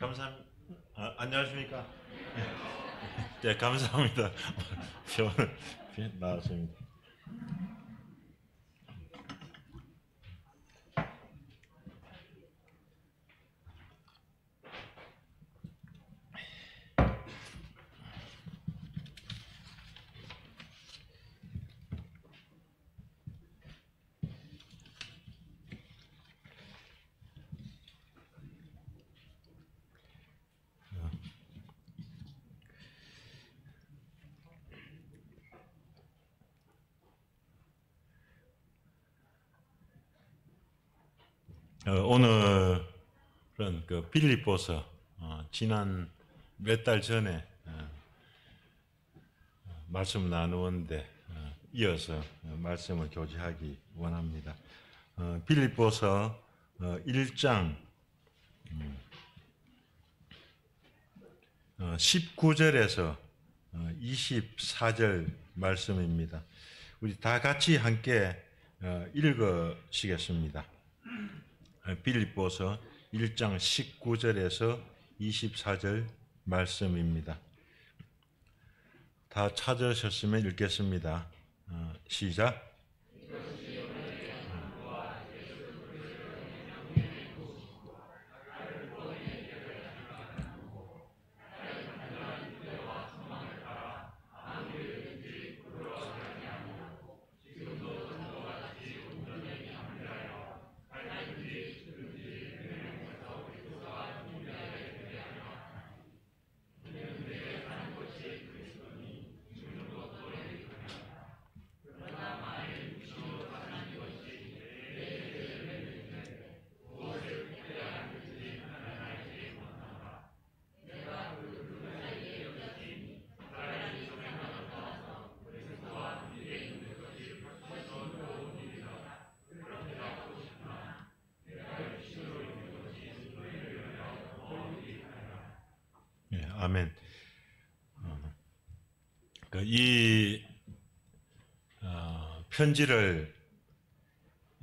감사합니다. 안녕하십니까? 네, 감사합니다. 오늘 나왔습니다. 오늘은 그 빌립보서 지난 몇 달 전에 말씀 나누었는데 이어서 말씀을 교제하기 원합니다. 빌립보서 1장 19절에서 24절 말씀입니다. 우리 다 같이 함께 읽으시겠습니다. 빌립보서 1장 19절에서 24절 말씀입니다. 다 찾으셨으면 읽겠습니다. 시작. 예, 아멘. 이 편지를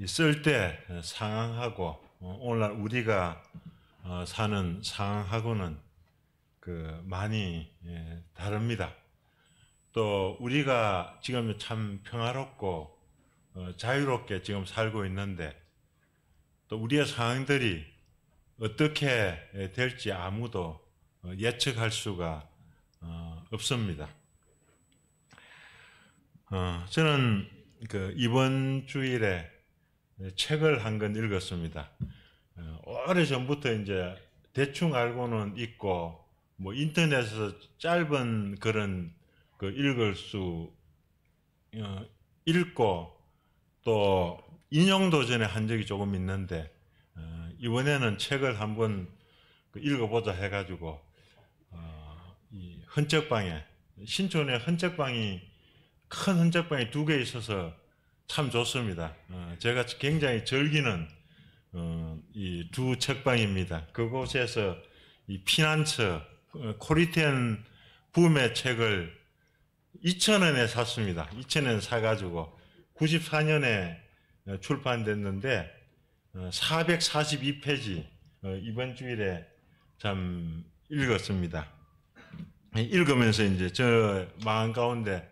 쓸 때 상황하고 오늘날 우리가 사는 상황하고는 많이 다릅니다. 또 우리가 지금 참 평화롭고 자유롭게 지금 살고 있는데 또 우리의 상황들이 어떻게 될지 아무도 예측할 수가 없습니다. 저는 이번 주일에 책을 한 권 읽었습니다. 오래전부터 이제 대충 알고는 있고, 뭐 인터넷에서 짧은 글은 읽을 수, 읽고 또 인용도 전에 한 적이 조금 있는데, 이번에는 책을 한번 읽어보자 해가지고, 이 헌책방에, 신촌에 헌책방이, 큰 헌책방이 2개 있어서 참 좋습니다. 제가 굉장히 즐기는, 이 2 책방입니다. 그곳에서 이 피난처, 코리텐 붐의 책을 2,000원에 샀습니다. 2,000원에 사가지고 94년에 출판됐는데, 442페이지, 이번 주일에 참 읽었습니다. 읽으면서 이제 저 마음 가운데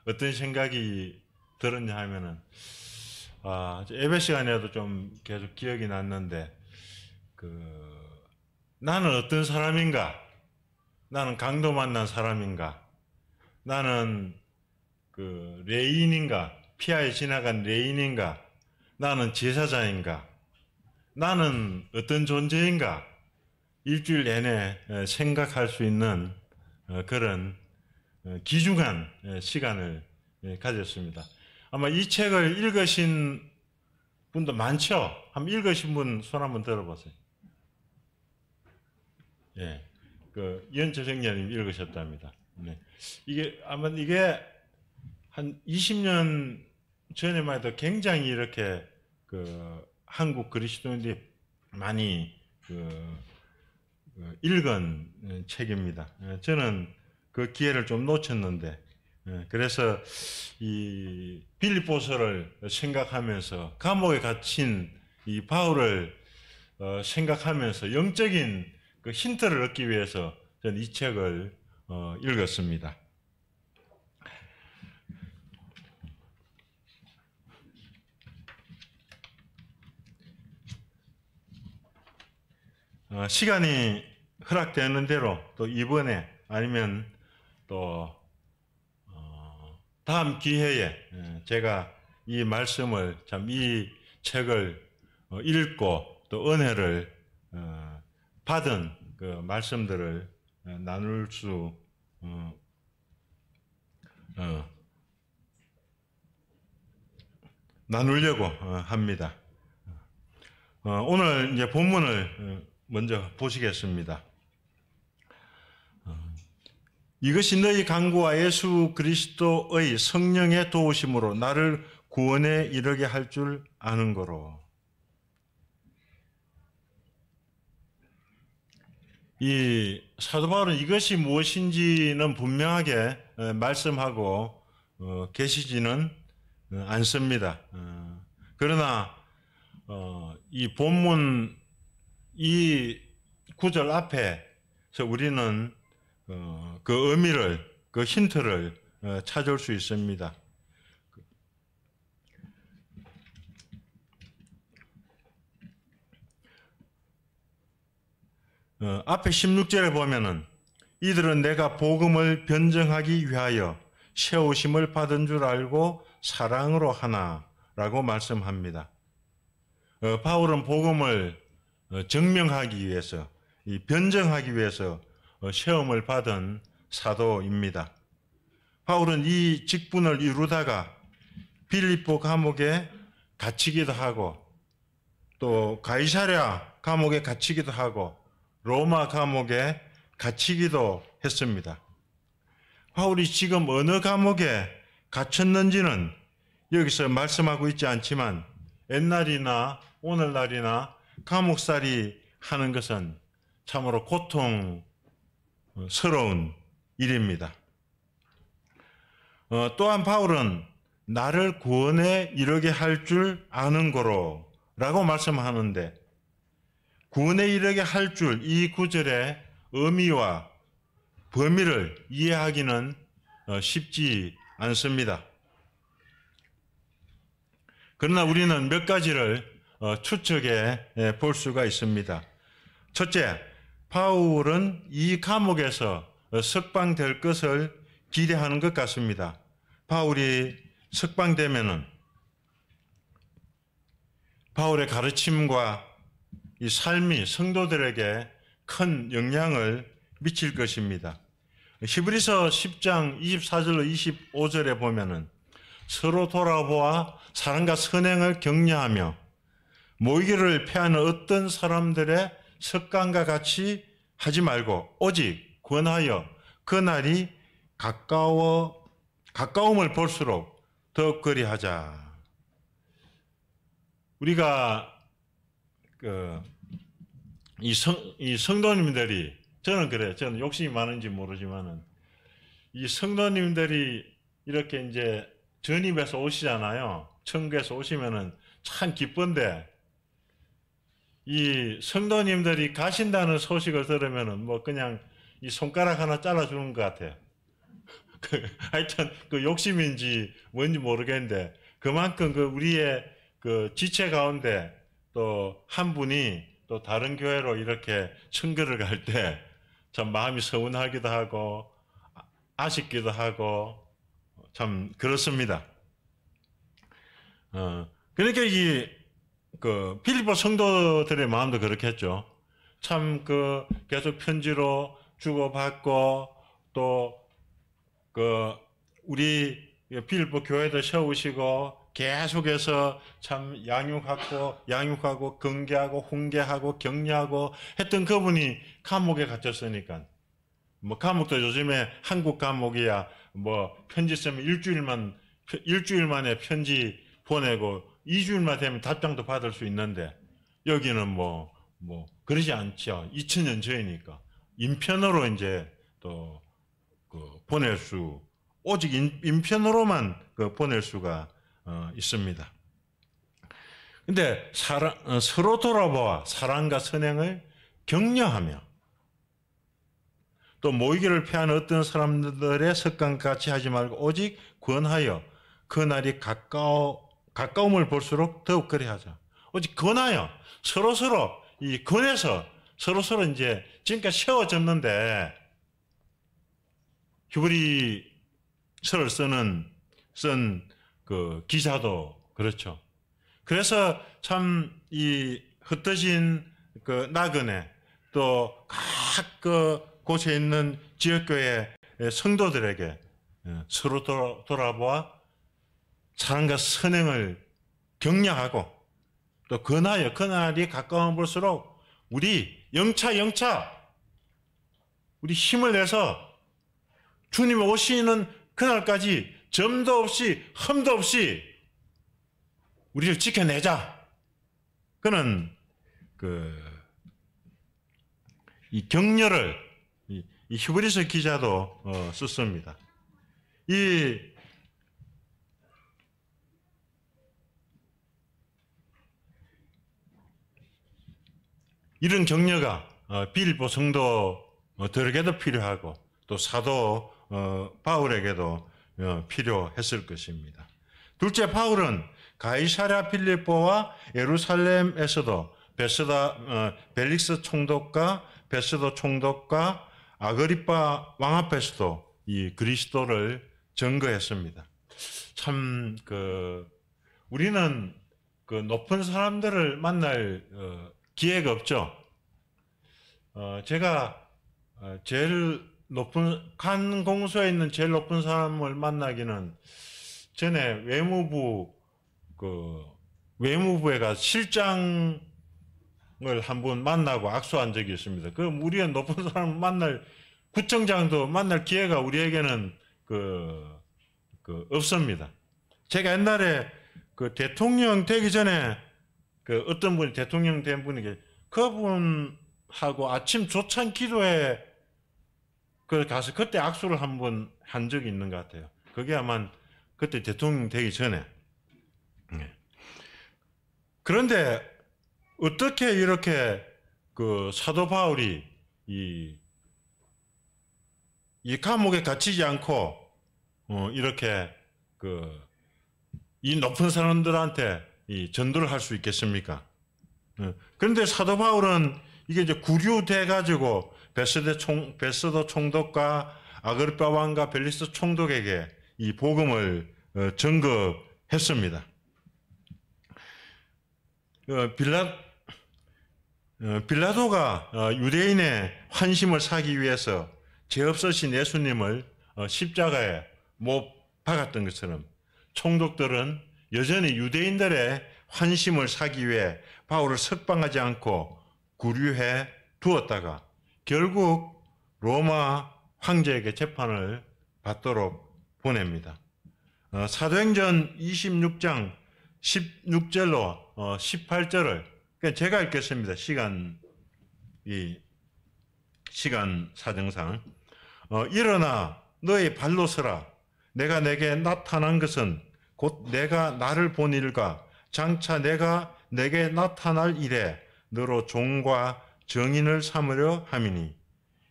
어떤 생각이 들었냐 하면은, 예배 시간에도 좀 계속 기억이 났는데, 나는 어떤 사람인가? 나는 강도 만난 사람인가? 나는 레인인가? 피아에 지나간 레인인가? 나는 제사장인가? 나는 어떤 존재인가? 일주일 내내 생각할 수 있는 그런 귀중한 시간을 가졌습니다. 아마 이 책을 읽으신 분도 많죠? 한번 읽으신 분 손 한번 들어보세요. 예. 연철생님 읽으셨답니다. 네. 아마 이게 한 20년 전에만 해도 굉장히 이렇게 한국 그리스도인들이 많이 읽은 책입니다. 저는 그 기회를 좀 놓쳤는데, 그래서 이 빌립보서를 생각하면서 감옥에 갇힌 이 바울을 생각하면서 영적인 그 힌트를 얻기 위해서 저는 이 책을 읽었습니다. 시간이 허락되는 대로 또 이번에 아니면 또 다음 기회에 제가 이 말씀을 참 이 책을 읽고 또 은혜를 받은 그 말씀들을 나눌 수 나누려고 합니다. 오늘 이제 본문을 먼저 보시겠습니다. 이것이 너희 강구와 예수 그리스도의 성령의 도우심으로 나를 구원에 이르게 할 줄 아는 거로. 이 사도 바울은 이것이 무엇인지는 분명하게 말씀하고 계시지는 않습니다. 그러나 이 본문 이 구절 앞에서 우리는 그 의미를, 그 힌트를 찾을 수 있습니다. 앞에 16절에 보면은 이들은 내가 복음을 변증하기 위하여 세우심을 받은 줄 알고 사랑으로 하나라고 말씀합니다. 바울은 복음을 증명하기 위해서, 변증하기 위해서 시험을 받은 사도입니다. 바울은 이 직분을 이루다가 빌립보 감옥에 갇히기도 하고 또 가이사랴 감옥에 갇히기도 하고 로마 감옥에 갇히기도 했습니다. 바울이 지금 어느 감옥에 갇혔는지는 여기서 말씀하고 있지 않지만 옛날이나 오늘날이나 감옥살이 하는 것은 참으로 고통스러운 일입니다. 또한 바울은 나를 구원에 이르게 할 줄 아는 거로 라고 말씀하는데 구원에 이르게 할 줄 이 구절의 의미와 범위를 이해하기는 쉽지 않습니다. 그러나 우리는 몇 가지를 추측해 볼 수가 있습니다. 첫째, 바울은 이 감옥에서 석방될 것을 기대하는 것 같습니다. 바울이 석방되면은 바울의 가르침과 이 삶이 성도들에게 큰 영향을 미칠 것입니다. 히브리서 10장 24절로 25절에 보면은 서로 돌아보아 사랑과 선행을 격려하며 모이기를 패하는 어떤 사람들의 습관과 같이 하지 말고 오직 권하여 그 날이 가까움을 볼수록 더욱 그리하자. 우리가 이 성도님들이 저는 그래요. 저는 욕심이 많은지 모르지만은 이 성도님들이 이렇게 이제 전임해서 오시잖아요. 천국에서 오시면은 참 기쁜데 이 성도님들이 가신다는 소식을 들으면은 뭐 그냥 이 손가락 하나 잘라주는 것 같아요. 하여튼 그 욕심인지 뭔지 모르겠는데 그만큼 그 우리의 그 지체 가운데 또 한 분이 또 다른 교회로 이렇게 청교를 갈 때 참 마음이 서운하기도 하고 아쉽기도 하고 참 그렇습니다. 그러니까 그 필리포 성도들의 마음도 그렇겠죠. 참 그 계속 편지로 주고받고 또 그 우리 필리포 교회도 세우시고 계속해서 참 양육하고 경계하고 훈계하고 격려하고 했던 그분이 감옥에 갇혔으니까 뭐 감옥도 요즘에 한국 감옥이야 뭐 편지 쓰면 일주일 만에 편지 보내고 2주일만 되면 답장도 받을 수 있는데 여기는 뭐 그러지 않죠. 2000년 전이니까 인편으로 이제 또 보낼 수 오직 인편으로만 보낼 수가 있습니다. 근데 서로 돌아보아 사랑과 선행을 격려하며 또 모이기를 피하는 어떤 사람들의 습관같이 하지 말고 오직 권하여 그 날이 가까움을 볼수록 더욱 그리 하자. 오직 권하여 서로서로 이 권해서 서로서로 이제 지금까지 세워졌는데 히브리서를 쓴 그 기자도 그렇죠. 그래서 참 이 흩어진 그 나그네 또 각 그 곳에 있는 지역교회 성도들에게 서로 돌아보아 사랑과 선행을 격려하고 또 권하여 그날이 가까워 볼수록 우리 영차 우리 힘을 내서 주님 오시는 그날까지 점도 없이 흠도 없이 우리를 지켜내자. 그는 이 격려를 이 히브리서 기자도 썼습니다. 이런 격려가 빌립보 성도들에게도 필요하고 또 사도 바울에게도 필요했을 것입니다. 둘째, 바울은 가이사랴 필리포와 예루살렘에서도 벨릭스 총독과 베스도 총독과 아그리파 왕 앞에서도 이 그리스도를 증거했습니다. 참 우리는 그 높은 사람들을 만날 기회가 없죠. 제가 제일 높은 간 공소에 있는 제일 높은 사람을 만나기는 전에 외무부에 가서 실장을 한 번 만나고 악수한 적이 있습니다. 우리의 높은 사람을 만날 구청장도 만날 기회가 우리에게는 없습니다. 제가 옛날에 대통령 되기 전에 어떤 분이 대통령 된 분이 그분하고 아침 조찬 기도회 가서 그때 악수를 한 번 한 적이 있는 것 같아요. 그게 아마 그때 대통령 되기 전에. 그런데 어떻게 이렇게 사도 바울이 이 감옥에 갇히지 않고 이렇게 이 높은 사람들한테 이 전도를 할 수 있겠습니까? 그런데 사도 바울은 이게 이제 구류돼 가지고 베스도 총독과 아그리파 왕과 벨리스 총독에게 이 복음을 전거했습니다. 빌라도가 유대인의 환심을 사기 위해서 죄 없으신 예수님을 십자가에 못 박았던 것처럼 총독들은 여전히 유대인들의 환심을 사기 위해 바울을 석방하지 않고 구류해 두었다가 결국 로마 황제에게 재판을 받도록 보냅니다. 사도행전 26장 16절로 18절을 제가 읽겠습니다. 시간 사정상. 일어나 너의 발로 서라. 내가 내게 나타난 것은 곧 내가 나를 본 일과 장차 내가 내게 나타날 일에 너로 종과 정인을 삼으려 함이니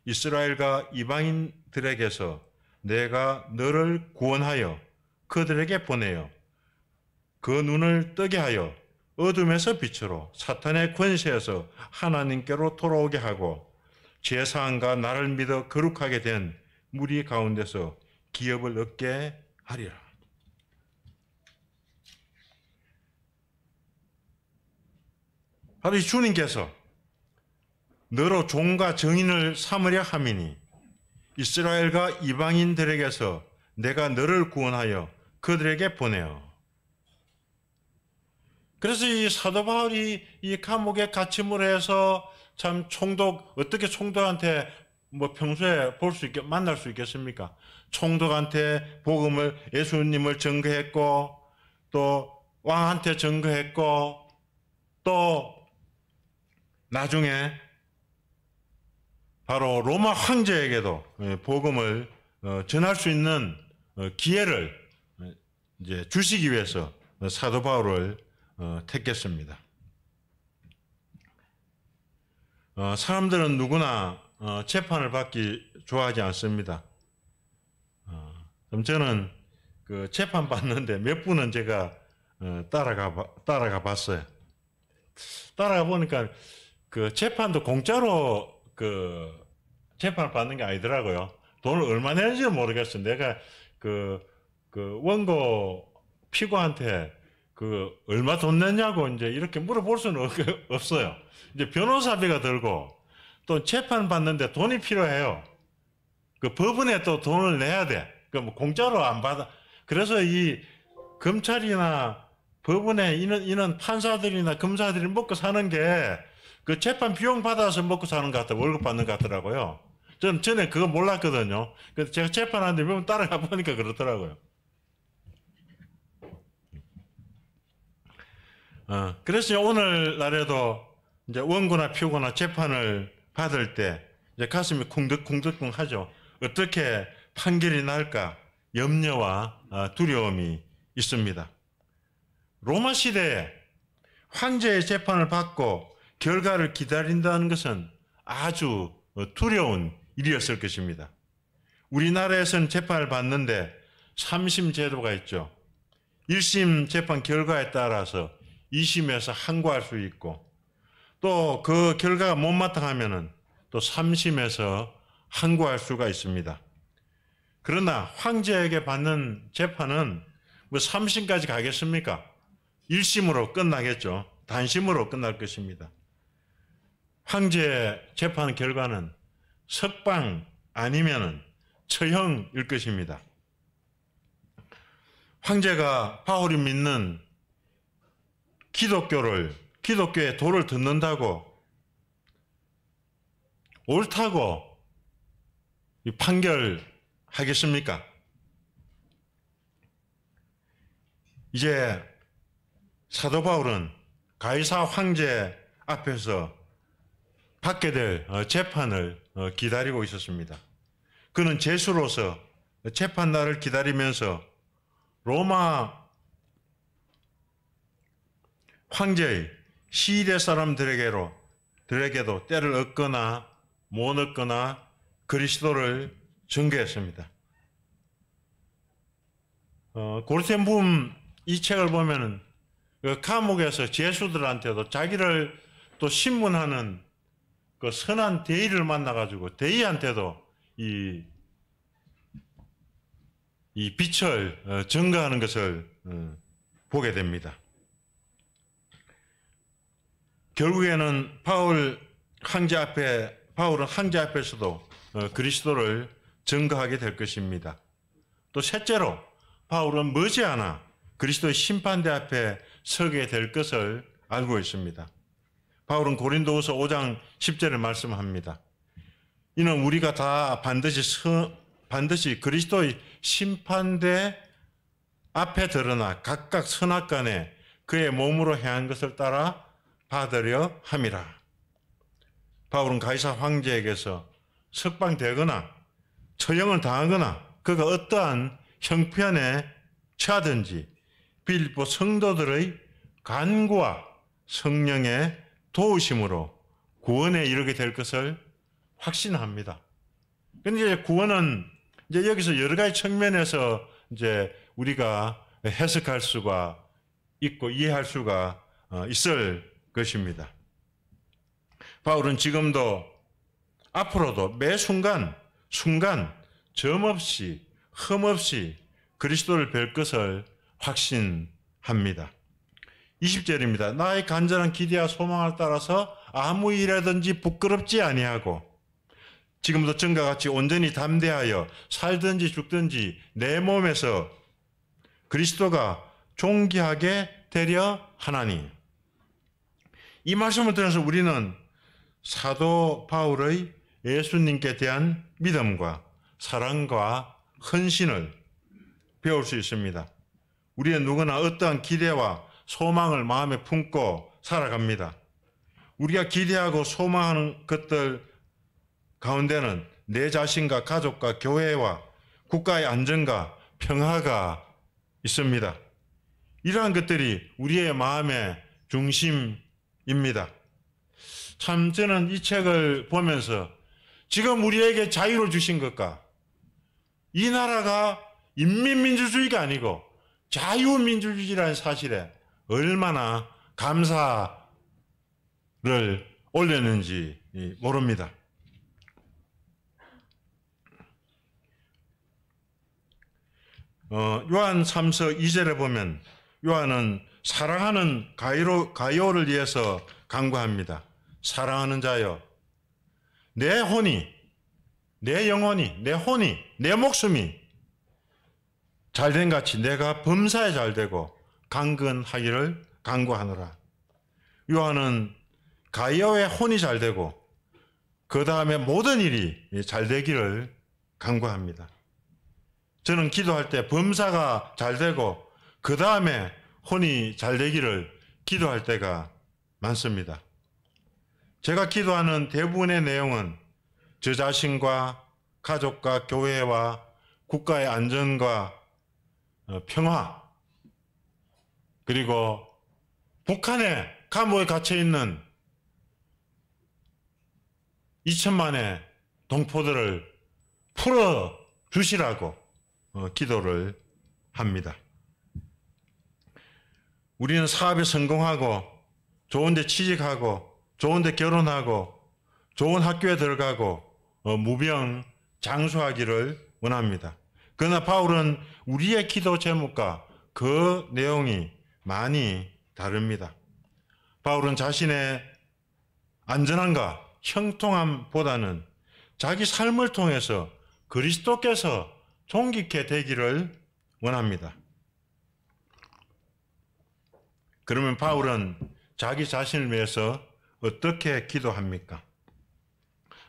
이스라엘과 이방인들에게서 내가 너를 구원하여 그들에게 보내어 그 눈을 뜨게 하여 어둠에서 빛으로 사탄의 권세에서 하나님께로 돌아오게 하고 제사함과 나를 믿어 거룩하게 된 무리 가운데서 기업을 얻게 하리라. 바로 이 주님께서 너로 종과 정인을 삼으려 함이니 이스라엘과 이방인들에게서 내가 너를 구원하여 그들에게 보내어. 그래서 이 사도 바울이 이 감옥에 갇힘을 해서 참 어떻게 총독한테 평소에 만날 수 있겠습니까? 총독한테 복음을, 예수님을 증거했고, 또 왕한테 증거했고, 또 나중에 바로 로마 황제에게도 복음을 전할 수 있는 기회를 이제 주시기 위해서 사도 바울을 택했습니다. 사람들은 누구나 재판을 받기 좋아하지 않습니다. 그럼 저는 그 재판 받는데 몇 분은 제가 따라가 봤어요. 따라가 보니까 그 재판도 공짜로 그 재판을 받는 게 아니더라고요. 돈을 얼마 내는지는 모르겠어요. 내가 그 원고 피고한테 그 얼마 돈 냈냐고 이제 이렇게 물어볼 수는 없어요. 이제 변호사비가 들고 또 재판 받는데 돈이 필요해요. 그 법원에 또 돈을 내야 돼. 그 뭐 공짜로 안 받아. 그래서 이 검찰이나 법원에 이런 판사들이나 검사들이 먹고 사는 게 그 재판 비용 받아서 먹고 사는 것 같아. 월급 받는 것 같더라고요. 저는 전에 그거 몰랐거든요. 그래서 제가 재판하는데 몇 번 따라가 보니까 그렇더라고요. 그래서 오늘날에도 이제 원고나 피고나 재판을 받을 때 이제 가슴이 쿵득쿵득쿵 하죠. 어떻게 판결이 날까 염려와 두려움이 있습니다. 로마 시대에 황제의 재판을 받고 결과를 기다린다는 것은 아주 두려운 일이었을 것입니다. 우리나라에서는 재판을 받는데 3심 제도가 있죠. 1심 재판 결과에 따라서 2심에서 항고할 수 있고 또 그 결과가 못마땅하면은 또 3심에서 항고할 수가 있습니다. 그러나 황제에게 받는 재판은 뭐 3심까지 가겠습니까? 1심으로 끝나겠죠. 단심으로 끝날 것입니다. 황제 재판 결과는 석방 아니면은 처형일 것입니다. 황제가 바울이 믿는 기독교의 도를 듣는다고 옳다고 판결하겠습니까? 이제 사도 바울은 가이사 황제 앞에서 받게 될 재판을 기다리고 있었습니다. 그는 죄수로서 재판 날을 기다리면서 로마 황제의 시대 사람들에게도 때를 얻거나 못 얻거나 그리스도를 전개했습니다. 고르텐붐 이 책을 보면은 그 감옥에서 죄수들한테도 자기를 또 신문하는 그 선한 대의를 만나가지고 대의한테도 이 빛을 전가하는 것을 보게 됩니다. 결국에는 바울은 황제 앞에서도 그리스도를 전가하게 될 것입니다. 또 셋째로 바울은 머지않아 그리스도의 심판대 앞에 서게 될 것을 알고 있습니다. 바울은 고린도후서 5장 10절에 말씀합니다. 이는 우리가 다 반드시 그리스도의 심판대 앞에 드러나 각각 선악간에 그의 몸으로 행한 것을 따라 받으려 함이라. 바울은 가이사 황제에게서 석방되거나 처형을 당하거나 그가 어떠한 형편에 처하든지 빌립보 성도들의 간구와 성령의 도우심으로 구원에 이르게 될 것을 확신합니다. 그런데 구원은 이제 여기서 여러 가지 측면에서 이제 우리가 해석할 수가 있고 이해할 수가 있을 것입니다. 바울은 지금도 앞으로도 매 순간 점없이 흠없이 그리스도를 뵐 것을 확신합니다. 20절입니다. 나의 간절한 기대와 소망을 따라서 아무 일이라든지 부끄럽지 아니하고 지금도 전과 같이 온전히 담대하여 살든지 죽든지 내 몸에서 그리스도가 존귀하게 되려 하나니. 이 말씀을 들어서 우리는 사도 바울의 예수님께 대한 믿음과 사랑과 헌신을 배울 수 있습니다. 우리는 누구나 어떠한 기대와 소망을 마음에 품고 살아갑니다. 우리가 기대하고 소망하는 것들 가운데는 내 자신과 가족과 교회와 국가의 안전과 평화가 있습니다. 이러한 것들이 우리의 마음의 중심입니다. 참 저는 이 책을 보면서 지금 우리에게 자유를 주신 것과 이 나라가 인민민주주의가 아니고 자유민주주의라는 사실에 얼마나 감사를 올렸는지 모릅니다. 요한 3서 2절에 보면 요한은 사랑하는 가룟를 위해서 간구합니다. 사랑하는 자여, 내 혼이, 내 영혼이, 내 혼이, 내 목숨이 잘된 같이 내가 범사에 잘되고 강건하기를 간구하노라. 요한은 가룟의 혼이 잘되고 그 다음에 모든 일이 잘되기를 간구합니다. 저는 기도할 때 범사가 잘되고 그 다음에 혼이 잘되기를 기도할 때가 많습니다. 제가 기도하는 대부분의 내용은 저 자신과 가족과 교회와 국가의 안전과 평화, 그리고 북한의 감옥에 갇혀 있는 2천만의 동포들을 풀어 주시라고 기도를 합니다. 우리는 사업에 성공하고 좋은 데 취직하고 좋은 데 결혼하고 좋은 학교에 들어가고 무병장수하기를 원합니다. 그러나 바울은 우리의 기도 제목과 그 내용이 많이 다릅니다. 바울은 자신의 안전함과 형통함보다는 자기 삶을 통해서 그리스도께서 존귀케 되기를 원합니다. 그러면 바울은 자기 자신을 위해서 어떻게 기도합니까?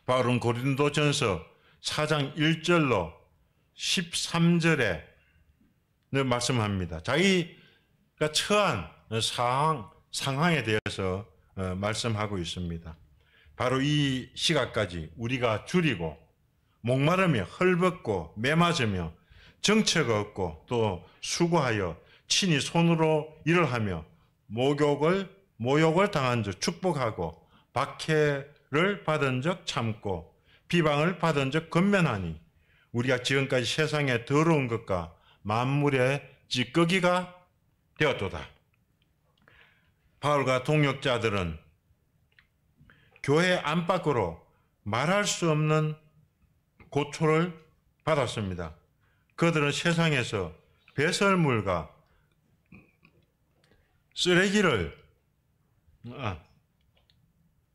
바울은 고린도전서 4장 1절로 13절에 말씀합니다. 자기가 처한 상황에 대해서 말씀하고 있습니다. 바로 이 시각까지 우리가 줄이고 목마르며 헐벗고 매맞으며 정처가 없고 또 수고하여 친히 손으로 일을 하며 모욕을 당한 적 축복하고 박해를 받은 적 참고 비방을 받은 적 건면하니 우리가 지금까지 세상의 더러운 것과 만물의 찌꺼기가 되었도다. 바울과 동역자들은 교회 안팎으로 말할 수 없는 고초를 받았습니다. 그들은 세상에서 배설물과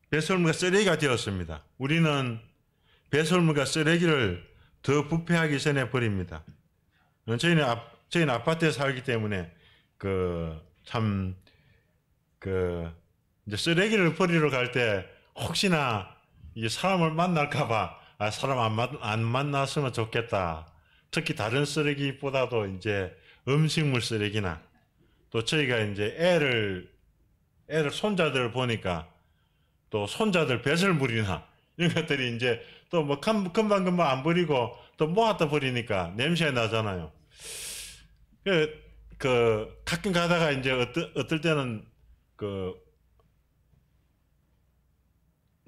배설물과 쓰레기가 되었습니다. 우리는 배설물과 쓰레기를 더 부패하기 전에 버립니다. 저희는 아파트에 살기 때문에 이제 쓰레기를 버리러 갈 때 혹시나 이 사람을 만날까봐 사람 안 만났으면 좋겠다. 특히 다른 쓰레기보다도 이제 음식물 쓰레기나 또 저희가 이제 애들 손자들을 보니까 또 손자들 배설물이나 이런 것들이 이제 또 뭐 금방 안 버리고 또 모았다 버리니까 냄새 나잖아요. 가끔 가다가 이제 어떨 때는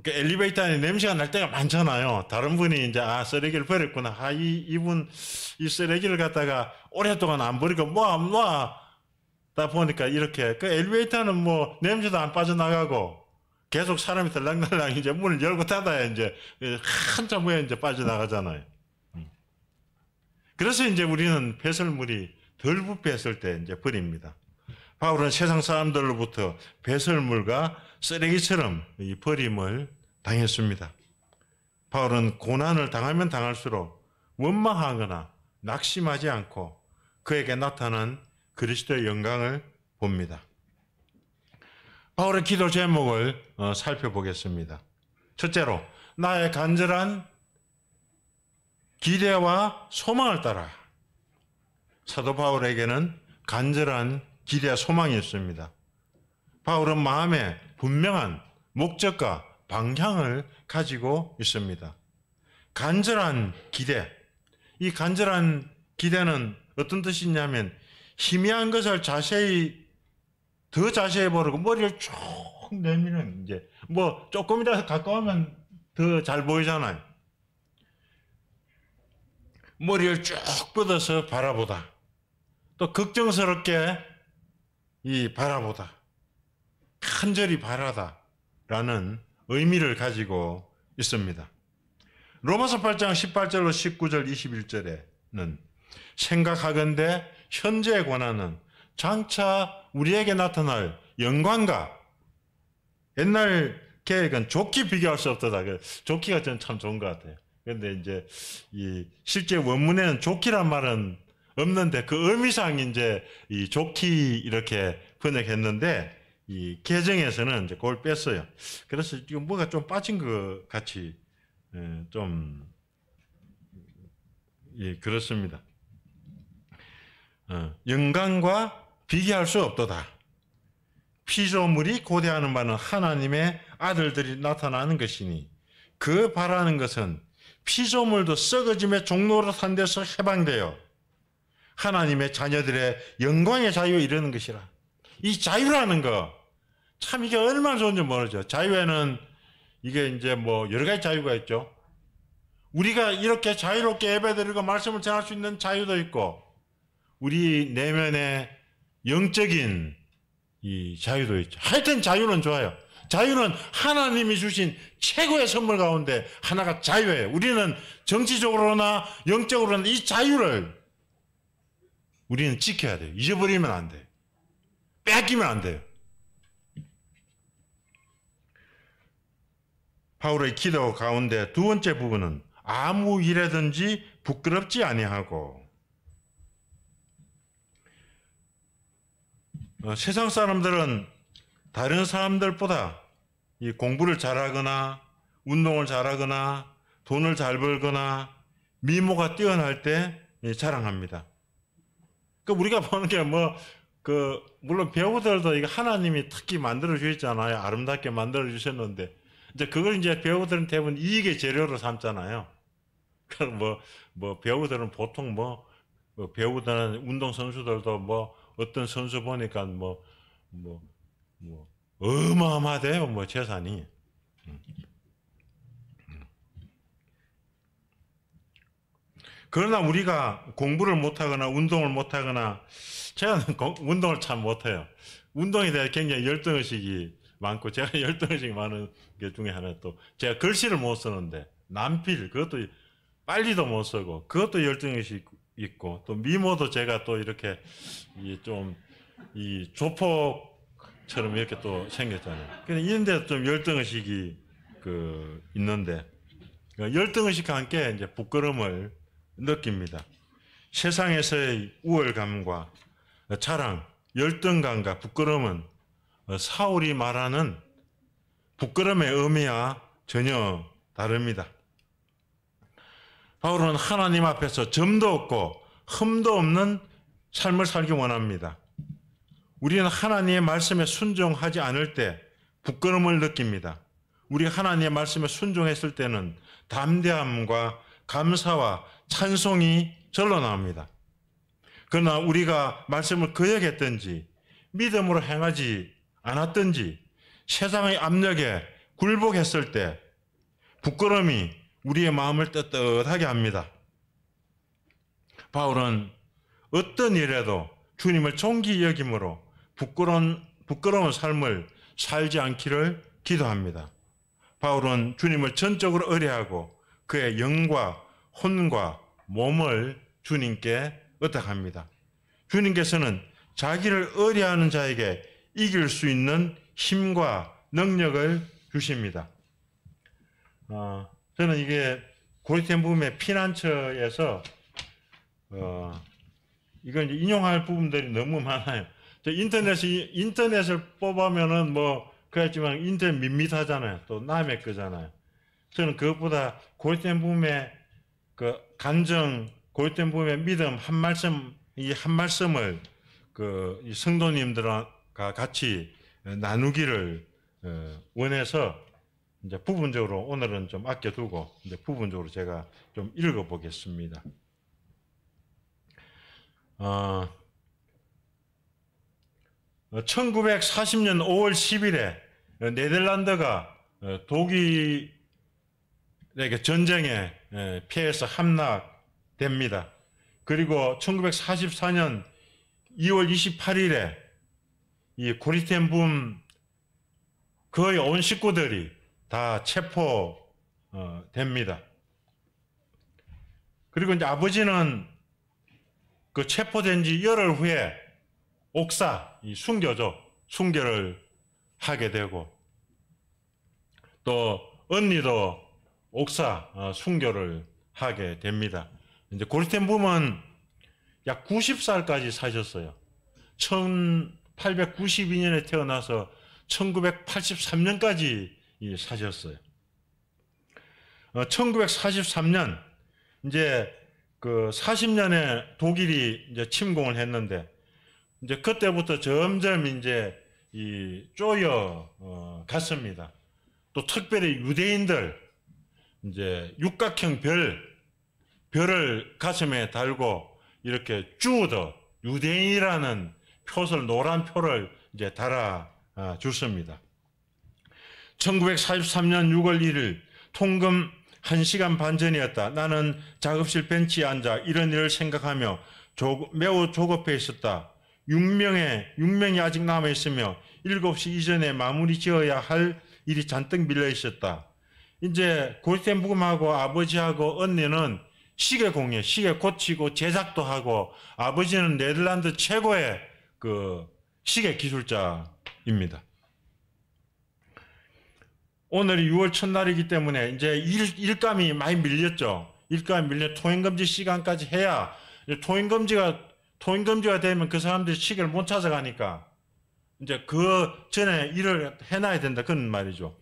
엘리베이터 안에 냄새가 날 때가 많잖아요. 다른 분이 이제 쓰레기를 버렸구나. 이분 이 쓰레기를 갖다가 오랫동안 안 버리고 모아다 보니까 이렇게 엘리베이터는 뭐 냄새도 안 빠져나가고 계속 사람이 들락날락 이제 문을 열고 닫아야 이제 한참 후에 이제 빠져나가잖아요. 그래서 이제 우리는 배설물이 덜 부패했을 때 이제 버립니다. 바울은 세상 사람들로부터 배설물과 쓰레기처럼 이 버림을 당했습니다. 바울은 고난을 당하면 당할수록 원망하거나 낙심하지 않고 그에게 나타난 그리스도의 영광을 봅니다. 바울의 기도 제목을 살펴보겠습니다. 첫째로 나의 간절한 기대와 소망을 따라. 사도 바울에게는 간절한 기대와 소망이 있습니다. 바울은 마음에 분명한 목적과 방향을 가지고 있습니다. 간절한 기대. 이 간절한 기대는 어떤 뜻이 있냐면 희미한 것을 더 자세히 보고 머리를 쭉 내미는 이제 뭐 조금이라도 가까우면 더 잘 보이잖아요. 머리를 쭉 뻗어서 바라보다. 또 걱정스럽게 바라보다. 간절히 바라다라는 의미를 가지고 있습니다. 로마서 8장 18절로 19절 21절에는 생각하건대 현재의 고난은 장차 우리에게 나타날 영광과 옛날 계획은 좋게 비교할 수 없다. 좋기가 저는 참 좋은 것 같아요. 그런데 이제 실제 원문에는 좋기란 말은 없는데 그 의미상 이제 좋기 이렇게 번역했는데 이 개정에서는 이제 그걸 뺐어요. 그래서 지금 뭐가 좀 빠진 것 같이 좀 그렇습니다. 영광과 비교할 수 없도다. 피조물이 고대하는 바는 하나님의 아들들이 나타나는 것이니 그 바라는 것은 피조물도 썩어짐의 종로로 산 데서 해방되어 하나님의 자녀들의 영광의 자유에 이르는 것이라. 이 자유라는 거 참 이게 얼마나 좋은지 모르죠. 자유에는 이게 이제 뭐 여러 가지 자유가 있죠. 우리가 이렇게 자유롭게 예배드리고 말씀을 전할 수 있는 자유도 있고 우리 내면의 영적인 이 자유도 있죠. 하여튼 자유는 좋아요. 자유는 하나님이 주신 최고의 선물 가운데 하나가 자유예요. 우리는 정치적으로나 영적으로나 이 자유를 우리는 지켜야 돼요. 잊어버리면 안 돼요. 뺏기면 안 돼요. 바울의 기도 가운데 두 번째 부분은 아무 일에든지 부끄럽지 아니하고 세상 사람들은 다른 사람들보다 이 공부를 잘하거나 운동을 잘하거나 돈을 잘 벌거나 미모가 뛰어날 때 자랑합니다. 그 우리가 보는 게 물론 배우들도 이거 하나님이 특히 만들어 주셨잖아요. 아름답게 만들어 주셨는데 이제 그걸 이제 배우들은 대부분 이익의 재료로 삼잖아요. 그럼 배우들은 보통 배우들은 운동 선수들도 어떤 선수 보니까 어마어마하대요. 재산이. 그러나 우리가 공부를 못하거나 운동을 못하거나 제가 운동을 참 못해요. 운동에 대해 굉장히 열등의식이 많고 제가 열등의식이 많은 게 중에 하나 또 제가 글씨를 못 쓰는데 남필 그것도 빨리도 못 쓰고 그것도 열등의식 있고 또 미모도 제가 또 이렇게 좀 조폭처럼 이렇게 또 생겼잖아요. 근데 이런 데도 좀 열등의식이 있는데 열등의식과 함께 이제 부끄러움을 느낍니다. 세상에서의 우월감과 자랑, 열등감과 부끄러움은 사울이 말하는 부끄러움의 의미와 전혀 다릅니다. 바울은 하나님 앞에서 점도 없고 흠도 없는 삶을 살기 원합니다. 우리는 하나님의 말씀에 순종하지 않을 때 부끄러움을 느낍니다. 우리 하나님의 말씀에 순종했을 때는 담대함과 감사와 찬송이 절로 나옵니다. 그러나 우리가 말씀을 거역했든지 믿음으로 행하지 않았든지 세상의 압력에 굴복했을 때 부끄러움이 우리의 마음을 떳떳하게 합니다. 바울은 어떤 일에도 주님을 존귀히 여김으로 부끄러운 삶을 살지 않기를 기도합니다. 바울은 주님을 전적으로 의뢰하고 그의 영과 혼과 몸을 주님께 의탁합니다. 주님께서는 자기를 의뢰하는 자에게 이길 수 있는 힘과 능력을 주십니다. 저는 이게 고리텐 부분의 피난처에서 이건 이제 인용할 부분들이 너무 많아요. 인터넷을 뽑으면은 그렇지만 인터넷 밋밋하잖아요. 또 남의 거잖아요. 저는 그것보다 고리텐 부분의 간정, 고리텐 부분의 믿음 한 말씀을 이 성도님들과 같이 나누기를 원해서 이제 부분적으로 오늘은 좀 아껴두고 이제 부분적으로 제가 좀 읽어보겠습니다. 1940년 5월 10일에 네덜란드가 독일에게 전쟁에 패해서 함락했습니다. 됩니다. 그리고 1944년 2월 28일에 이 고리텐붐 거의 온 식구들이 다 체포됩니다. 그리고 이제 아버지는 그 체포된 지 열흘 후에 옥사, 이 순교를 하게 되고, 또 언니도 옥사 순교를 하게 됩니다. 이제 고리텐붐은 약 90살까지 사셨어요. 1892년에 태어나서 1983년까지 사셨어요. 1943년 이제 그 40년에 독일이 이제 침공을 했는데, 이제 그때부터 점점 이제 쪼여 갔습니다. 또 특별히 유대인들 이제 육각형 별을 가슴에 달고 이렇게 주더 유대인이라는 표를, 노란 표를 이제 달아 줬습니다. 1943년 6월 1일 통금 1시간 반 전이었다. 나는 작업실 벤치에 앉아 이런 일을 생각하며 매우 조급해 있었다. 6명이 아직 남아있으며 7시 이전에 마무리 지어야 할 일이 잔뜩 밀려 있었다. 이제 고리텐붐하고 아버지하고 언니는 시계 고치고 제작도 하고, 아버지는 네덜란드 최고의 그 시계 기술자입니다. 오늘이 6월 첫날이기 때문에 이제 일감이 많이 밀렸죠. 일감이 밀려 통행금지 시간까지 해야, 통행금지가 되면 그 사람들이 시계를 못 찾아가니까 이제 그 전에 일을 해놔야 된다, 그런 말이죠.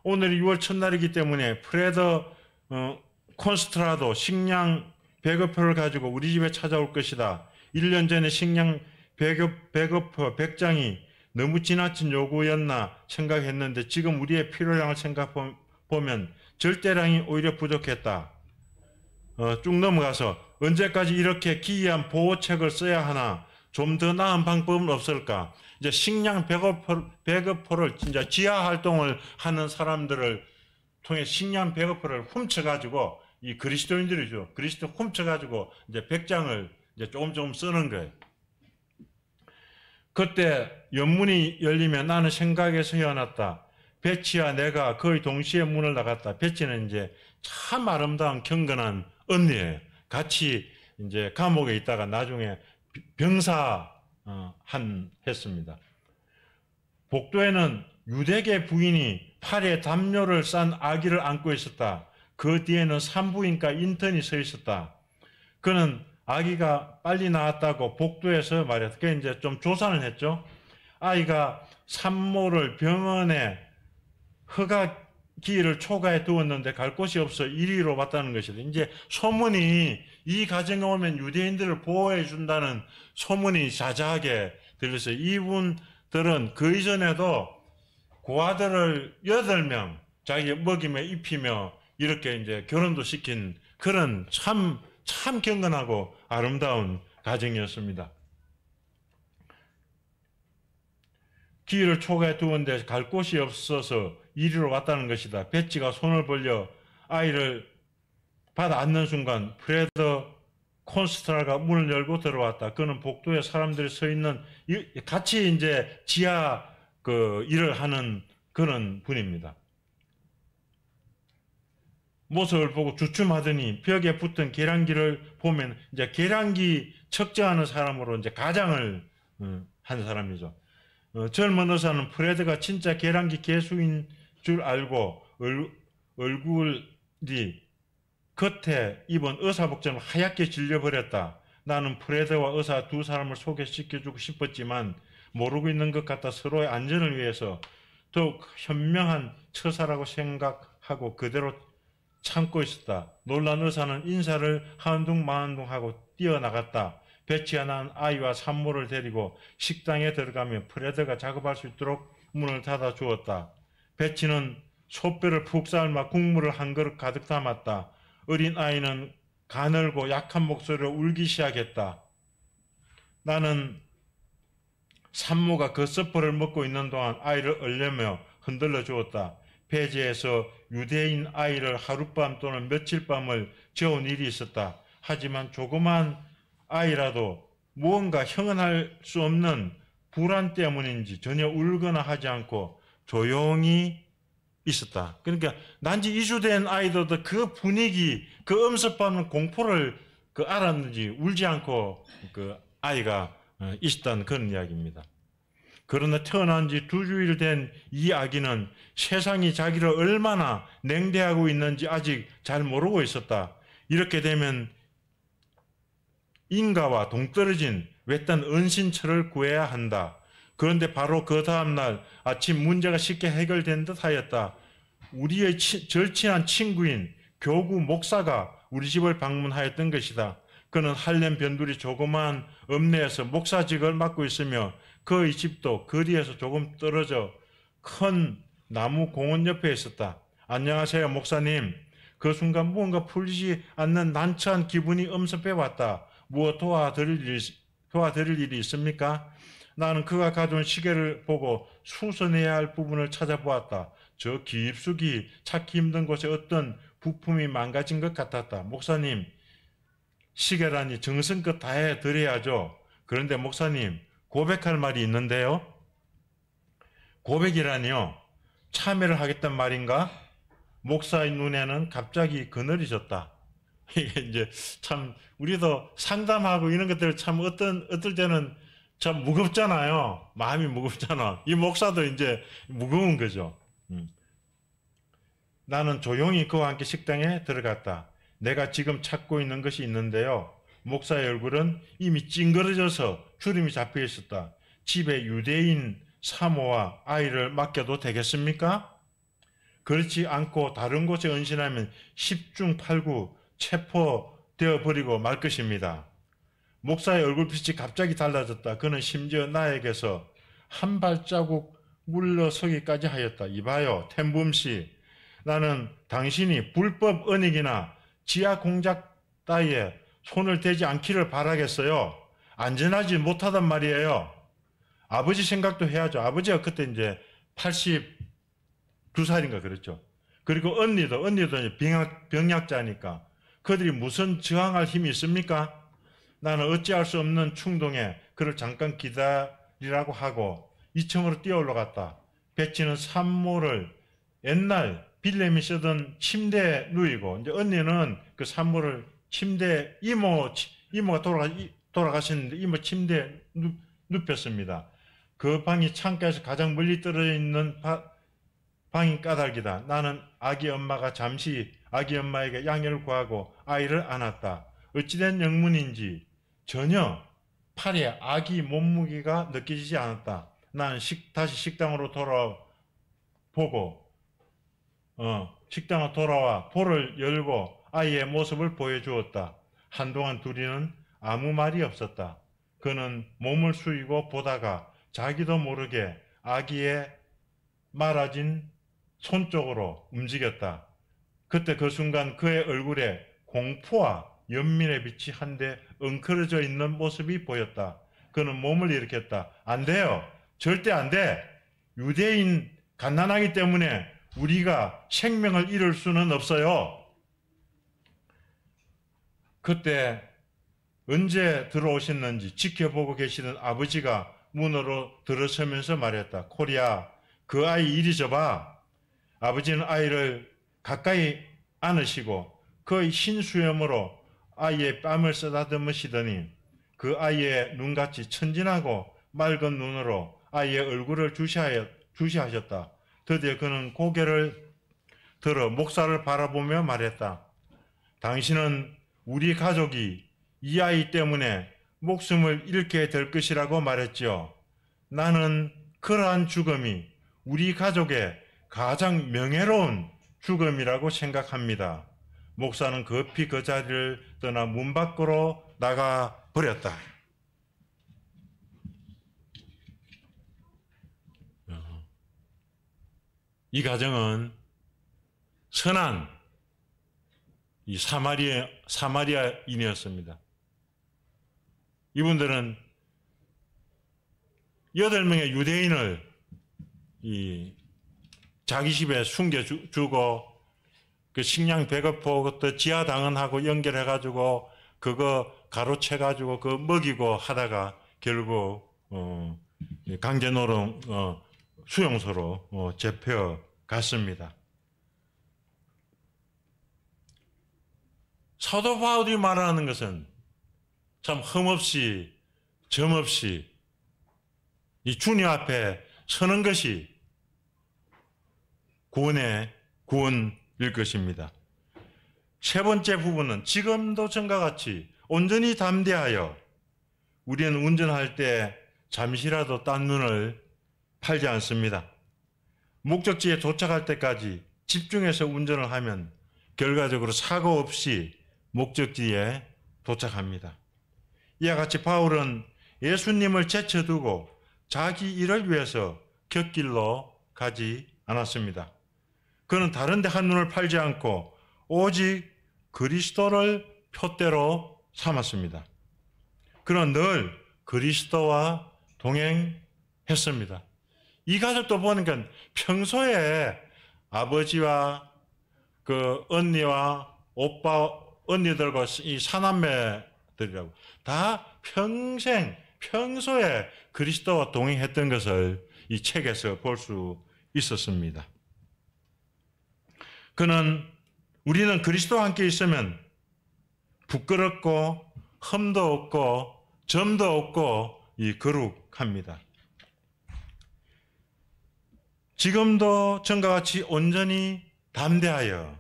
오늘이 6월 첫날이기 때문에 프레더 콘스트라도 식량 배급표를 가지고 우리 집에 찾아올 것이다. 1년 전에 식량 배급표 100장이 너무 지나친 요구였나 생각했는데 지금 우리의 필요량을 생각해보면 절대량이 오히려 부족했다. 쭉 넘어가서 언제까지 이렇게 기이한 보호책을 써야 하나, 좀 더 나은 방법은 없을까? 이제 식량 배급포를 진짜 지하 활동을 하는 사람들을 통해 식량 배급포를 훔쳐가지고, 이 그리스도인들이죠. 그리스도 훔쳐가지고 이제 100장을 이제 조금 쓰는 거예요. 그때 연문이 열리면 나는 생각에서 헤어났다. 베치와 내가 거의 동시에 문을 나갔다. 베치는 이제 참 아름다운 경건한 언니예요. 같이 이제 감옥에 있다가 나중에 했습니다. 복도에는 유대계 부인이 팔에 담요를 싼 아기를 안고 있었다. 그 뒤에는 산부인과 인턴이 서 있었다. 그는 아기가 빨리 나왔다고 복도에서 말했다. 그게 이제 좀 조사를 했죠. 아이가 산모를 병원에 허가기를 초과해 두었는데 갈 곳이 없어 이리로 왔다는 것이다. 이제 소문이, 이 가정에 오면 유대인들을 보호해 준다는 소문이 자자하게 들렸어요. 이분들은 그 이전에도 고아들을 8명 자기 먹이며 입히며 이렇게 이제 결혼도 시킨 그런 참 경건하고 아름다운 가정이었습니다. 길을 초과해 두었는데 갈 곳이 없어서 이리로 왔다는 것이다. 베치가 손을 벌려 아이를 받아 안는 순간 프레더 콘스트라가 문을 열고 들어왔다. 그는 복도에 사람들이 서 있는, 같이 이제 지하 일을 하는 그런 분입니다. 모습을 보고 주춤하더니 벽에 붙은 계량기를 보면 이제 계량기 척제하는 사람으로 이제 가장을 한 사람이죠. 젊은 의사는 프레드가 진짜 계량기 개수인 줄 알고 얼굴이 겉에 입은 의사복처럼 하얗게 질려버렸다. 나는 프레드와 의사 두 사람을 소개시켜주고 싶었지만 모르고 있는 것 같아 서로의 안전을 위해서 더욱 현명한 처사라고 생각하고 그대로 참고 있었다. 놀란 의사는 인사를 한둥마한둥 하고 뛰어나갔다. 베치가 낳은 아이와 산모를 데리고 식당에 들어가며 프레드가 작업할 수 있도록 문을 닫아 주었다. 베치는 소뼈를 푹 삶아 국물을 한 그릇 가득 담았다. 어린 아이는 가늘고 약한 목소리로 울기 시작했다. 나는 산모가 그 서퍼를 먹고 있는 동안 아이를 얼려며 흔들러 주었다. 폐지에서 유대인 아이를 하룻밤 또는 며칠 밤을 재운 일이 있었다. 하지만 조그만 아이라도 무언가 형언할 수 없는 불안 때문인지 전혀 울거나 하지 않고 조용히 있었다. 그러니까 난지 2주 된 아이들도 그 분위기, 그 엄습하는 공포를 알았는지 울지 않고 그 아이가 있었다는 그런 이야기입니다. 그러나 태어난 지 2주일 된 이 아기는 세상이 자기를 얼마나 냉대하고 있는지 아직 잘 모르고 있었다. 이렇게 되면 인가와 동떨어진 외딴 은신처를 구해야 한다. 그런데 바로 그 다음날 아침 문제가 쉽게 해결된 듯 하였다. 우리의 절친한 친구인 교구 목사가 우리 집을 방문하였던 것이다. 그는 할렘 변두리 조그만 읍내에서 목사직을 맡고 있으며 그의 집도 거리에서 조금 떨어져 큰 나무 공원 옆에 있었다. 안녕하세요, 목사님. 그 순간 무언가 풀리지 않는 난처한 기분이 엄습해 왔다. 무엇 도와드릴 일이 있습니까? 나는 그가 가져온 시계를 보고 수선해야 할 부분을 찾아보았다. 저 깊숙이 찾기 힘든 곳에 어떤 부품이 망가진 것 같았다. 목사님, 시계라니 정성껏 다해 드려야죠. 그런데 목사님, 고백할 말이 있는데요. 고백이라니요? 참여를 하겠단 말인가? 목사의 눈에는 갑자기 그늘이 졌다. 이게 이제 참 우리도 상담하고 이런 것들 참 어떨 때는 참 무겁잖아요. 마음이 무겁잖아. 이 목사도 이제 무거운 거죠. 나는 조용히 그와 함께 식당에 들어갔다. 내가 지금 찾고 있는 것이 있는데요. 목사의 얼굴은 이미 찡그러져서 주름이 잡혀 있었다. 집에 유대인 사모와 아이를 맡겨도 되겠습니까? 그렇지 않고 다른 곳에 은신하면 10중 8구 체포되어 버리고 말 것입니다. 목사의 얼굴빛이 갑자기 달라졌다. 그는 심지어 나에게서 한 발자국 물러서기까지 하였다. 이봐요, 템붐씨. 나는 당신이 불법 은닉이나 지하 공작 따위에 손을 대지 않기를 바라겠어요. 안전하지 못하단 말이에요. 아버지 생각도 해야죠. 아버지가 그때 이제 82살인가 그랬죠. 그리고 언니도 병약자니까 그들이 무슨 저항할 힘이 있습니까? 나는 어찌할 수 없는 충동에 그를 잠깐 기다리라고 하고 2층으로 뛰어 올라갔다. 베치는 산모를 옛날 빌렘이 쓰던 침대에 누이고, 이제 언니는 그 산모를 침대, 이모가 돌아가셨는데 이모 침대에 눕혔습니다. 그 방이 창가에서 가장 멀리 떨어져 있는 방이 까닭이다. 나는 아기 엄마가 잠시 아기 엄마에게 양해를 구하고 아이를 안았다. 어찌된 영문인지 전혀 팔에 아기 몸무게가 느껴지지 않았다. 나는 다시 식당으로 돌아와 볼을 열고 아이의 모습을 보여주었다. 한동안 둘이는 아무 말이 없었다. 그는 몸을 숙이고 보다가 자기도 모르게 아기의 말아진 손 쪽으로 움직였다. 그때 그 순간 그의 얼굴에 공포와 연민의 빛이 한데 엉클어져 있는 모습이 보였다. 그는 몸을 일으켰다. 안 돼요. 절대 안 돼. 유대인 갓난아기 때문에 우리가 생명을 잃을 수는 없어요. 그때 언제 들어오셨는지 지켜보고 계시던 아버지가 문으로 들어서면서 말했다. 코리아, 그 아이 이리 줘봐. 아버지는 아이를 가까이 안으시고 그의 흰 수염으로 아이의 뺨을 쓰다듬으시더니 그 아이의 눈같이 천진하고 맑은 눈으로 아이의 얼굴을 주시하셨다. 드디어 그는 고개를 들어 목사를 바라보며 말했다. 당신은 우리 가족이 이 아이 때문에 목숨을 잃게 될 것이라고 말했지요. 나는 그러한 죽음이 우리 가족의 가장 명예로운 죽음이라고 생각합니다. 목사는 급히 그 자리를 떠나 문 밖으로 나가 버렸다. 이 가정은 선한 이 사마리아인이었습니다. 이분들은 8명의 유대인을 자기 집에 숨겨주고 그 식량 배급포 그것도 지하 당원하고 연결해가지고 그거 가로채 가지고 그 먹이고 하다가 결국 강제노동 수용소로 잡혀 갔습니다. 사도 바울이 말하는 것은 참 흠없이 점없이 이 주님 앞에 서는 것이 구원일 것입니다. 세 번째 부분은 지금도 전과 같이 온전히 담대하여 우리는 운전할 때 잠시라도 딴 눈을 팔지 않습니다. 목적지에 도착할 때까지 집중해서 운전을 하면 결과적으로 사고 없이 목적지에 도착합니다. 이와 같이 바울은 예수님을 제쳐두고 자기 일을 위해서 곁길로 가지 않았습니다. 그는 다른 데 한눈을 팔지 않고 오직 그리스도를 표대로 삼았습니다. 그는 늘 그리스도와 동행했습니다. 이 가족도 보니까 평소에 아버지와 그 언니와 오빠, 언니들과 이 사남매들이라고 다 평소에 그리스도와 동행했던 것을 이 책에서 볼 수 있었습니다. 우리는 그리스도와 함께 있으면 부끄럽고 흠도 없고 점도 없고 거룩합니다. 지금도 전과 같이 온전히 담대하여,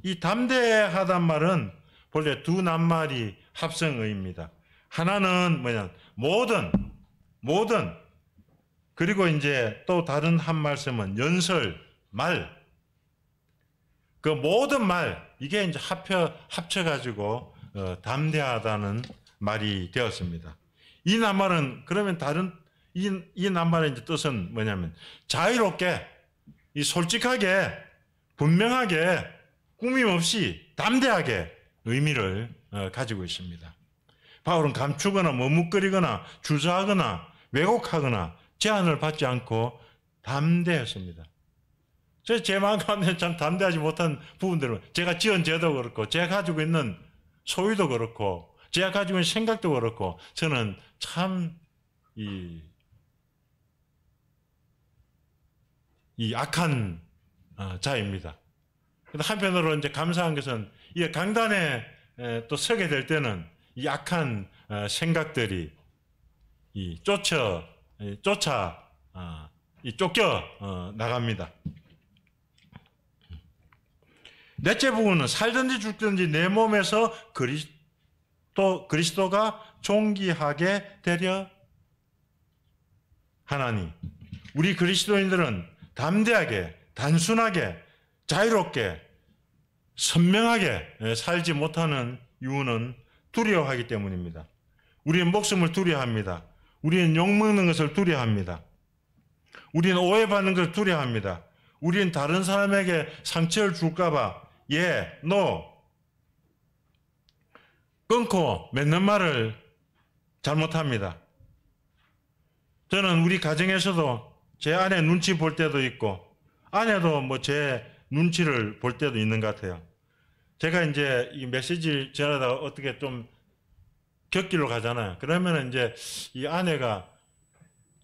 이 담대하단 말은 본래 두 낱말이 합성어입니다. 하나는 모든, 그리고 이제 또 다른 한 말씀은 연설, 말, 그 모든 말, 이게 이제 합쳐가지고 담대하다는 말이 되었습니다. 이 낱말은 그러면 이 낱말의 이제 뜻은 뭐냐면 자유롭게, 솔직하게, 분명하게, 꾸밈없이 담대하게 의미를 가지고 있습니다. 바울은 감추거나 머뭇거리거나 주저하거나 왜곡하거나 제한을 받지 않고 담대했습니다. 제 마음 가운데 참 담대하지 못한 부분들은 제가 지은 죄도 그렇고 제가 가지고 있는 소유도 그렇고 제가 가지고 있는 생각도 그렇고 저는 참 이 악한 자입니다. 한편으로 이제 감사한 것은 이 강단에 또 서게 될 때는 이 악한 생각들이 쫓겨 나갑니다. 넷째 부분은 살든지 죽든지 내 몸에서 그리스도가 존귀하게 되려 하나니, 우리 그리스도인들은 담대하게, 단순하게, 자유롭게, 선명하게 살지 못하는 이유는 두려워하기 때문입니다. 우리는 목숨을 두려워합니다. 우리는 욕먹는 것을 두려워합니다. 우리는 오해받는 것을 두려워합니다. 우리는 다른 사람에게 상처를 줄까봐 끊고 맺는 말을 잘못합니다. 저는 우리 가정에서도 제 아내 눈치 볼 때도 있고 아내도 제 눈치를 볼 때도 있는 것 같아요. 제가 이제 이 메시지 전하다가 어떻게 좀 곁길로 가잖아요. 그러면 이제 이 아내가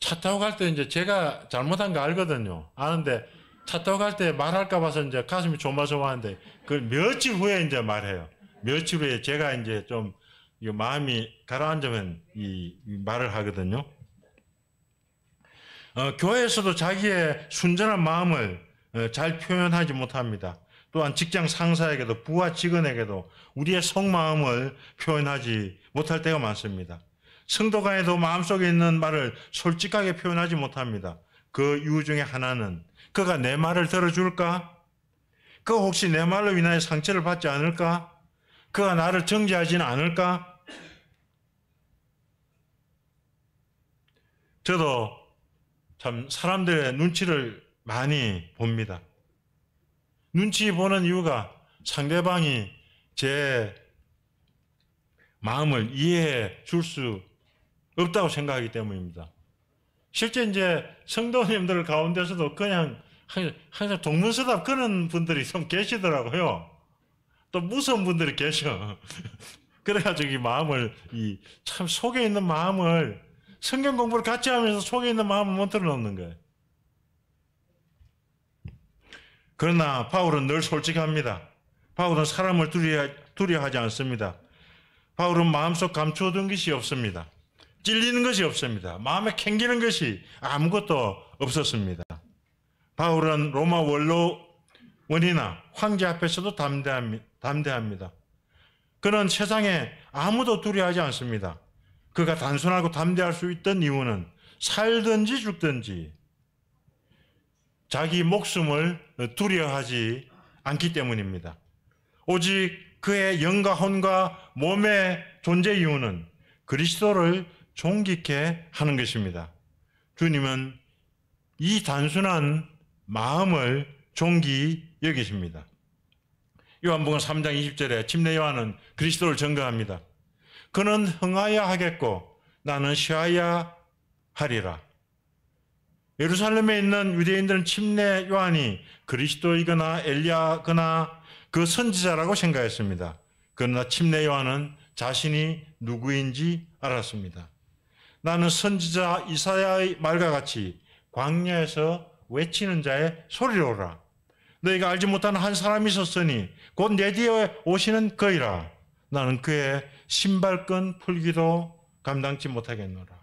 차 타고 갈 때 이제 제가 잘못한 거 알거든요. 아는데 차 타고 갈 때 말할까 봐서 이제 가슴이 조마조마한데 그걸 며칠 후에 이제 말해요. 며칠 후에 제가 이제 좀 마음이 가라앉으면 이 말을 하거든요. 교회에서도 자기의 순전한 마음을 잘 표현하지 못합니다. 또한 직장 상사에게도 부하 직원에게도 우리의 속마음을 표현하지 못할 때가 많습니다. 성도 간에도 마음속에 있는 말을 솔직하게 표현하지 못합니다. 그 이유 중에 하나는 그가 내 말을 들어줄까? 그가 혹시 내 말로 인하여 상처를 받지 않을까? 그가 나를 정죄하지는 않을까? 저도 참 사람들의 눈치를 많이 봅니다. 눈치 보는 이유가 상대방이 제 마음을 이해해 줄 수 없다고 생각하기 때문입니다. 실제 이제 성도님들 가운데서도 그냥 항상 동문서답 그런 분들이 좀 계시더라고요. 또 무서운 분들이 계셔. 그래가지고 이 마음을, 참 속에 있는 마음을, 성경 공부를 같이 하면서 속에 있는 마음을 못 드러놓는 거예요. 그러나 바울은 늘 솔직합니다. 바울은 사람을 두려워하지 않습니다. 바울은 마음속 감추어둔 것이 없습니다. 찔리는 것이 없습니다. 마음에 캥기는 것이 아무것도 없었습니다. 바울은 로마 원로원이나 황제 앞에서도 담대합니다. 그는 세상에 아무도 두려워하지 않습니다. 그가 단순하고 담대할 수 있던 이유는 살든지 죽든지 자기 목숨을 두려워하지 않기 때문입니다. 오직 그의 영과 혼과 몸의 존재 이유는 그리스도를 존귀케 하는 것입니다. 주님은 이 단순한 마음을 존귀 여기십니다. 요한복음 3장 20절에 침례 요한은 그리스도를 증거합니다. 그는 흥하야 하겠고 나는 쉬어야 하리라. 예루살렘에 있는 유대인들은 침례 요한이 그리스도이거나 엘리야거나 그 선지자라고 생각했습니다. 그러나 침례 요한은 자신이 누구인지 알았습니다. 나는 선지자 이사야의 말과 같이 광야에서 외치는 자의 소리로라. 너희가 알지 못하는 한 사람이 있었으니 곧 내 뒤에 오시는 그이라. 나는 그의 신발끈 풀기도 감당치 못하겠노라.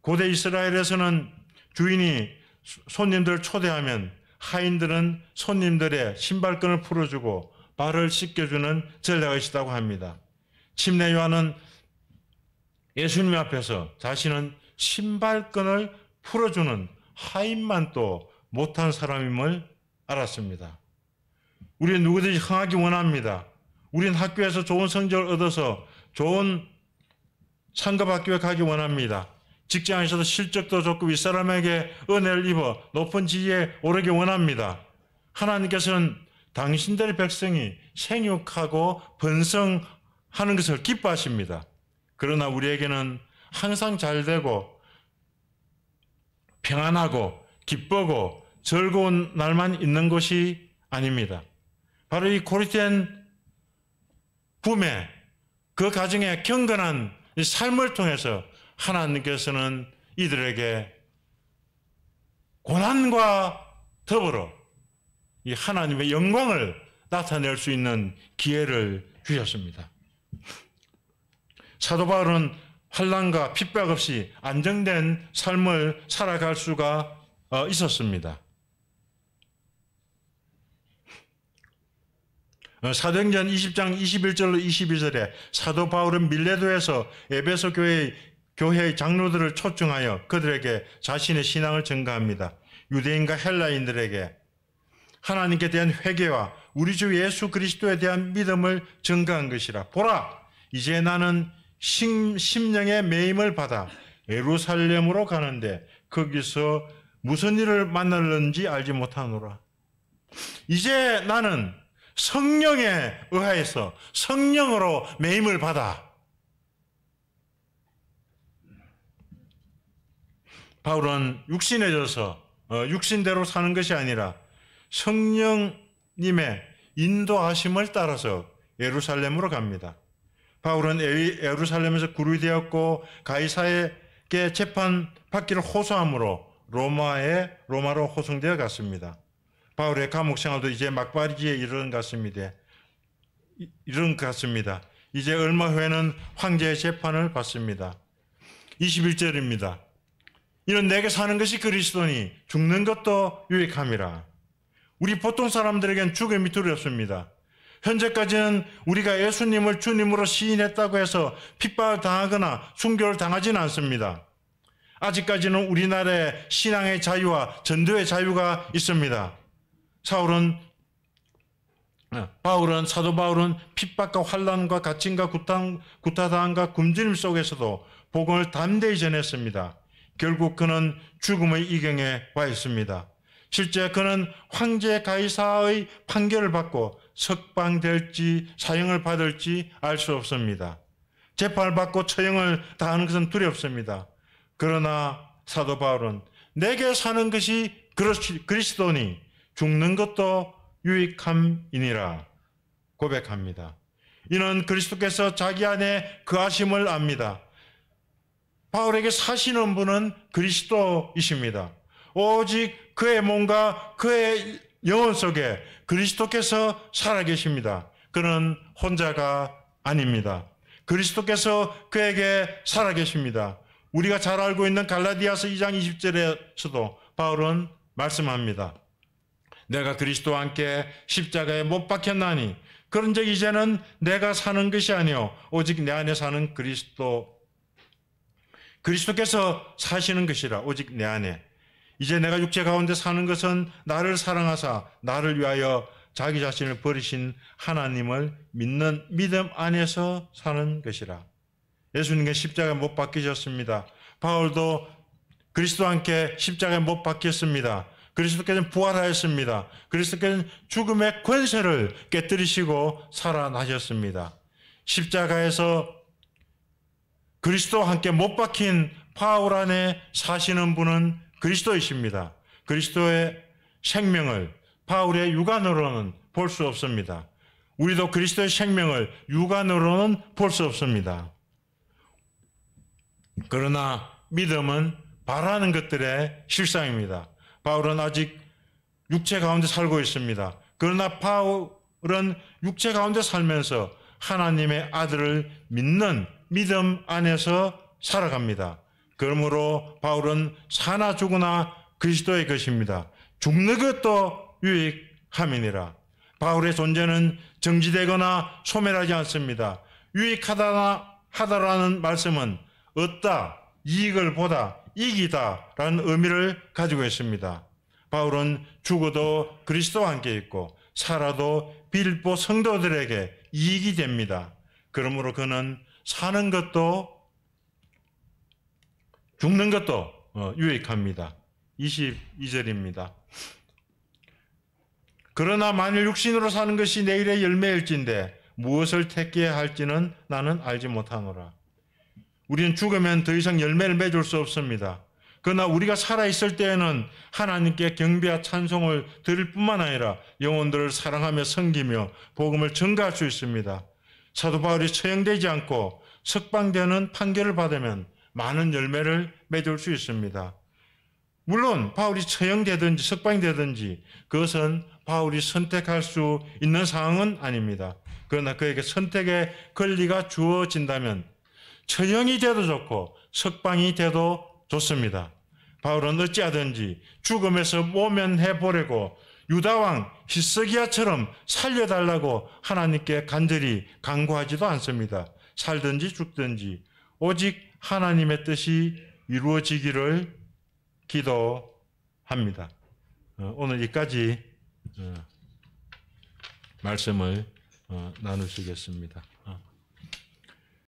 고대 이스라엘에서는 주인이 손님들을 초대하면 하인들은 손님들의 신발끈을 풀어주고 발을 씻겨주는 전례가 있다고 합니다. 침례 요한은 예수님 앞에서 자신은 신발끈을 풀어주는 하인만 또 못한 사람임을 알았습니다. 우리는 누구든지 흥하기 원합니다. 우리는 학교에서 좋은 성적을 얻어서 좋은 상급학교에 가기 원합니다. 직장에서도 실적도 좋고 윗사람에게 은혜를 입어 높은 지위에 오르기 원합니다. 하나님께서는 당신들의 백성이 생육하고 번성하는 것을 기뻐하십니다. 그러나 우리에게는 항상 잘되고 평안하고 기쁘고 즐거운 날만 있는 것이 아닙니다. 바로 이 고립된 부모, 그 가정의 경건한 삶을 통해서 하나님께서는 이들에게 고난과 더불어 이 하나님의 영광을 나타낼 수 있는 기회를 주셨습니다. 사도 바울은 환난과 핍박 없이 안정된 삶을 살아갈 수가 있었습니다. 사도행전 20장 21절로 22절에 사도 바울은 밀레도에서 에베소 교회의 장로들을 초청하여 그들에게 자신의 신앙을 증거합니다. 유대인과 헬라인들에게 하나님께 대한 회개와 우리 주 예수 그리스도에 대한 믿음을 증거한 것이라. 보라, 이제 나는 심령의 매임을 받아 예루살렘으로 가는데 거기서 무슨 일을 만날는지 알지 못하노라. 이제 나는 성령에 의하여서 성령으로 매임을 받아. 바울은 육신해져서 육신대로 사는 것이 아니라 성령님의 인도하심을 따라서 예루살렘으로 갑니다. 바울은 예루살렘에서 굴이 되었고 가이사에게 재판받기를 호소함으로 로마로 호송되어 갔습니다. 바울의 감옥 생활도 이제 막바지에 이르는 것 같습니다. 이제 얼마 후에는 황제의 재판을 받습니다. 21절입니다. 이는 내게 사는 것이 그리스도니 죽는 것도 유익함이라. 우리 보통 사람들에겐 죽음이 두렵습니다. 현재까지는 우리가 예수님을 주님으로 시인했다고 해서 핍박을 당하거나 순교를 당하지는 않습니다. 아직까지는 우리나라의 신앙의 자유와 전도의 자유가 있습니다. 사도 바울은 핍박과 환난과 갇힘과 구타당함과 굶주림 속에서도 복음을 담대히 전했습니다. 결국 그는 죽음의 이경에 와 있습니다. 실제 그는 황제 가이사의 판결을 받고 석방될지 사형을 받을지 알 수 없습니다. 재판을 받고 처형을 당하는 것은 두렵습니다. 그러나 사도 바울은 내게 사는 것이 그리스도니 죽는 것도 유익함이니라 고백합니다. 이는 그리스도께서 자기 안에 거하심을 압니다. 바울에게 사시는 분은 그리스도이십니다. 오직 그의 몸과 그의 영혼 속에 그리스도께서 살아계십니다. 그는 혼자가 아닙니다. 그리스도께서 그에게 살아계십니다. 우리가 잘 알고 있는 갈라디아서 2장 20절에서도 바울은 말씀합니다. 내가 그리스도와 함께 십자가에 못 박혔나니 그런즉 이제는 내가 사는 것이 아니요 오직 내 안에 사는 그리스도께서 사시는 것이라. 오직 내 안에. 이제 내가 육체 가운데 사는 것은 나를 사랑하사 나를 위하여 자기 자신을 버리신 하나님을 믿는 믿음 안에서 사는 것이라. 예수님께 십자가에 못 박히셨습니다. 바울도 그리스도와 함께 십자가에 못 박혔습니다. 그리스도께서는 부활하였습니다. 그리스도께서는 죽음의 권세를 깨뜨리시고 살아나셨습니다. 십자가에서 그리스도와 함께 못 박힌 바울 안에 사시는 분은 그리스도이십니다. 그리스도의 생명을 바울의 육안으로는 볼 수 없습니다. 우리도 그리스도의 생명을 육안으로는 볼 수 없습니다. 그러나 믿음은 바라는 것들의 실상입니다. 바울은 아직 육체 가운데 살고 있습니다. 그러나 바울은 육체 가운데 살면서 하나님의 아들을 믿는 믿음 안에서 살아갑니다. 그러므로 바울은 사나 죽으나 그리스도의 것입니다. 죽는 것도 유익함이니라. 바울의 존재는 정지되거나 소멸하지 않습니다. 유익하다라는 말씀은 얻다, 이익을 보다, 이기다라는 의미를 가지고 있습니다. 바울은 죽어도 그리스도와 함께 있고 살아도 빌립보 성도들에게 이익이 됩니다. 그러므로 그는 사는 것도 죽는 것도 유익합니다. 22절입니다. 그러나 만일 육신으로 사는 것이 내일의 열매일진데 무엇을 택해야 할지는 나는 알지 못하노라. 우리는 죽으면 더 이상 열매를 맺을 수 없습니다. 그러나 우리가 살아있을 때에는 하나님께 경배와 찬송을 드릴 뿐만 아니라 영혼들을 사랑하며 섬기며 복음을 전가할 수 있습니다. 사도 바울이 처형되지 않고 석방되는 판결을 받으면 많은 열매를 맺을 수 있습니다. 물론 바울이 처형되든지 석방되든지 그것은 바울이 선택할 수 있는 상황은 아닙니다. 그러나 그에게 선택의 권리가 주어진다면 처형이 돼도 좋고 석방이 돼도 좋습니다. 바울은 어찌하든지 죽음에서 모면해 보려고 유다왕 히스기야처럼 살려달라고 하나님께 간절히 간구하지도 않습니다. 살든지 죽든지 오직 하나님의 뜻이 이루어지기를 기도합니다. 오늘 여기까지 말씀을 나누시겠습니다.